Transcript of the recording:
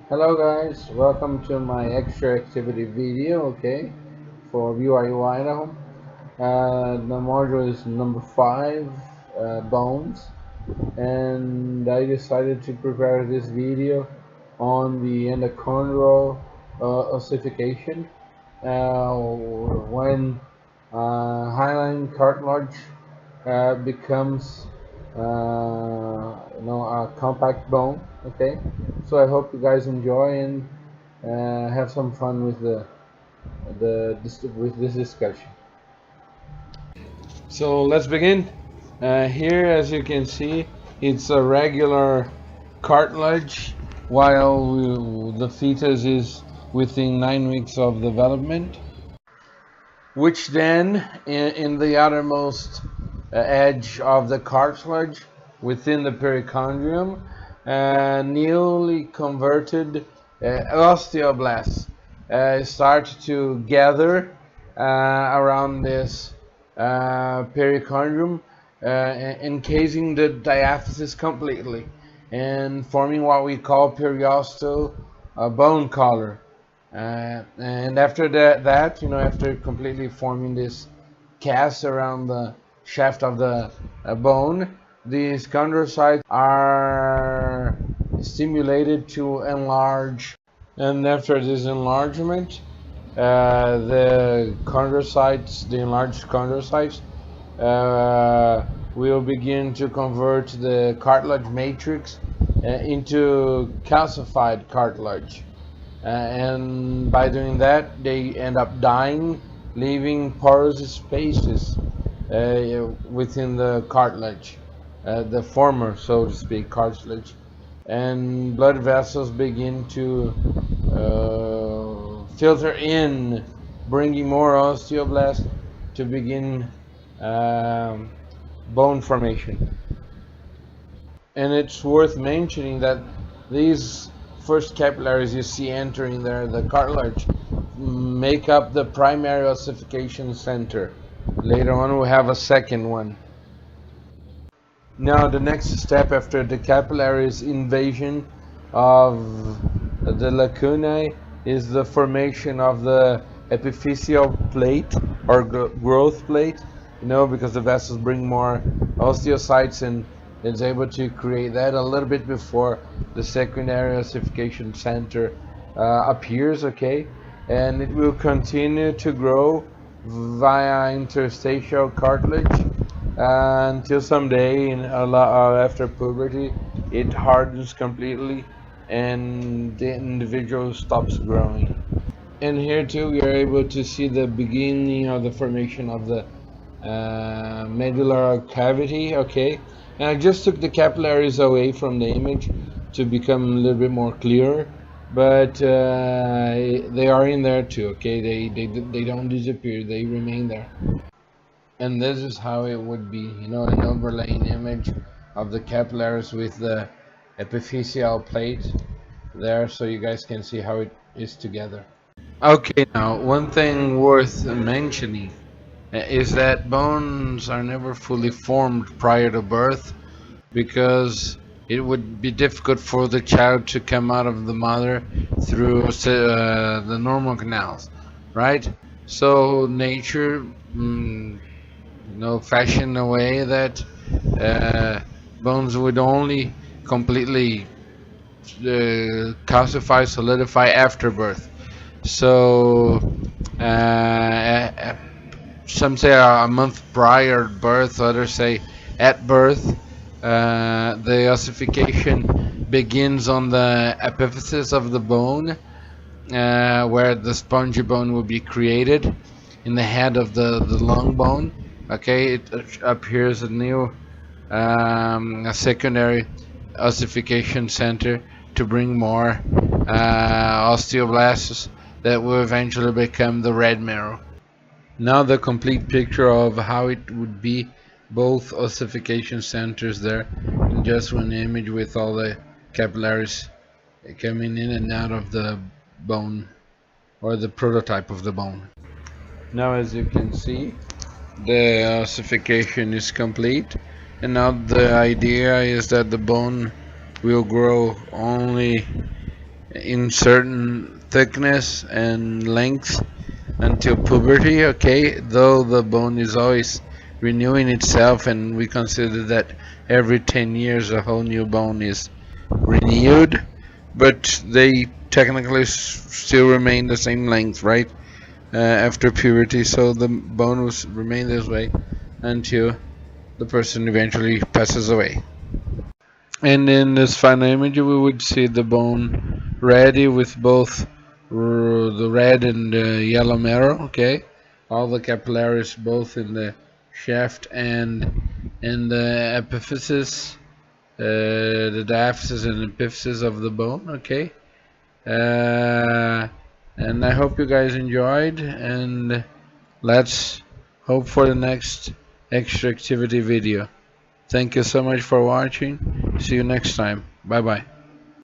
Hello guys, welcome to my extra activity video, okay, for BYU Idaho. The module is number 5, bones, and I decided to prepare this video on the endochondral ossification when hyaline cartilage becomes a compact bone. Okay, so I hope you guys enjoy and have some fun with with this discussion. So let's begin. Here, as you can see, it's a regular cartilage, while the fetus is within 9 weeks of development, which then in the outermost edge of the cartilage within the perichondrium, newly converted osteoblasts start to gather around this perichondrium, encasing the diaphysis completely and forming what we call periosteal bone collar. And after that, after completely forming this cast around the shaft of the bone, these chondrocytes are stimulated to enlarge. And after this enlargement, the enlarged chondrocytes, will begin to convert the cartilage matrix into calcified cartilage. And by doing that, they end up dying, leaving porous spaces within the cartilage, the former, so to speak, cartilage, and blood vessels begin to filter in, bringing more osteoblasts to begin bone formation. And it's worth mentioning that these first capillaries you see entering there, the cartilage, make up the primary ossification center. Later on we'll have a second one. Now the next step after the capillaries invasion of the lacunae is the formation of the epiphyseal plate or growth plate, because the vessels bring more osteocytes and it's able to create that a little bit before the secondary ossification center appears, okay? And it will continue to grow via interstitial cartilage until someday, after puberty, it hardens completely and the individual stops growing. And here too we are able to see the beginning of the formation of the medullary cavity, okay? And I just took the capillaries away from the image to become a little bit more clear, but they are in there too, okay? They don't disappear, they remain there. And this is how it would be, an overlaying image of the capillaries with the epiphyseal plate there, so you guys can see how it is together. Okay, now one thing worth mentioning is that bones are never fully formed prior to birth, because it would be difficult for the child to come out of the mother through the normal canals, right? So nature, fashioned a way that bones would only completely calcify, solidify after birth. So some say a month prior birth, others say at birth. The ossification begins on the epiphysis of the bone, where the spongy bone will be created in the head of the long bone. Okay, it appears a new a secondary ossification center to bring more osteoblasts that will eventually become the red marrow. Now the complete picture of how it would be, both ossification centers there in just one image, with all the capillaries coming in and out of the bone, or the prototype of the bone. Now as you can see, the ossification is complete, and now the idea is that the bone will grow only in certain thickness and length until puberty, okay, though the bone is always renewing itself, and we consider that every 10 years a whole new bone is renewed, but they technically still remain the same length, right? After puberty, so the bone will remain this way until the person eventually passes away. And in this final image, we would see the bone ready with both the red and yellow marrow. Okay, all the capillaries, both in the shaft and in the epiphysis, the diaphysis and epiphysis of the bone. Okay, and I hope you guys enjoyed, and let's hope for the next extra activity video. Thank you so much for watching. See you next time. Bye bye.